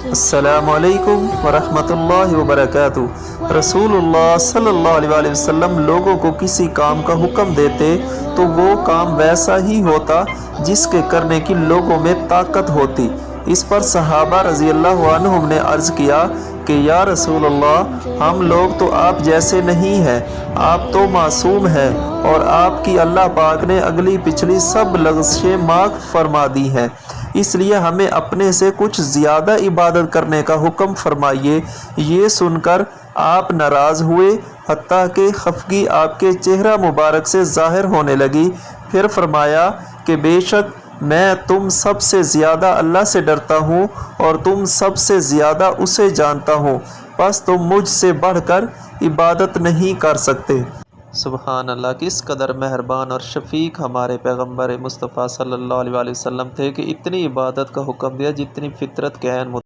السلام علیکم ورحمۃ اللہ وبرکاتہ۔ رسول صلی اللہ علیہ وسلم لوگوں کو کسی کام کا حکم دیتے تو وہ کام ویسا ہی ہوتا جس کے کرنے کی لوگوں میں طاقت ہوتی۔ اس پر صحابہ رضی اللہ عنہم نے عرض کیا کہ یا رسول اللہ، ہم لوگ تو آپ جیسے نہیں ہیں، آپ تو معصوم ہیں اور آپ کی اللہ پاک نے اگلی پچھلی سب لغزشیں معاف فرما دی ہیں، اس لیے ہمیں اپنے سے کچھ زیادہ عبادت کرنے کا حکم فرمائیے۔ یہ سن کر آپ ناراض ہوئے، حتیٰ کہ خفگی آپ کے چہرہ مبارک سے ظاہر ہونے لگی۔ پھر فرمایا کہ بے شک میں تم سب سے زیادہ اللہ سے ڈرتا ہوں اور تم سب سے زیادہ اسے جانتا ہوں، بس تم مجھ سے بڑھ کر عبادت نہیں کر سکتے۔ سبحان اللہ، کس قدر مہربان اور شفیق ہمارے پیغمبر مصطفیٰ صلی اللہ علیہ وسلم تھے کہ اتنی عبادت کا حکم دیا جتنی فطرت کے عین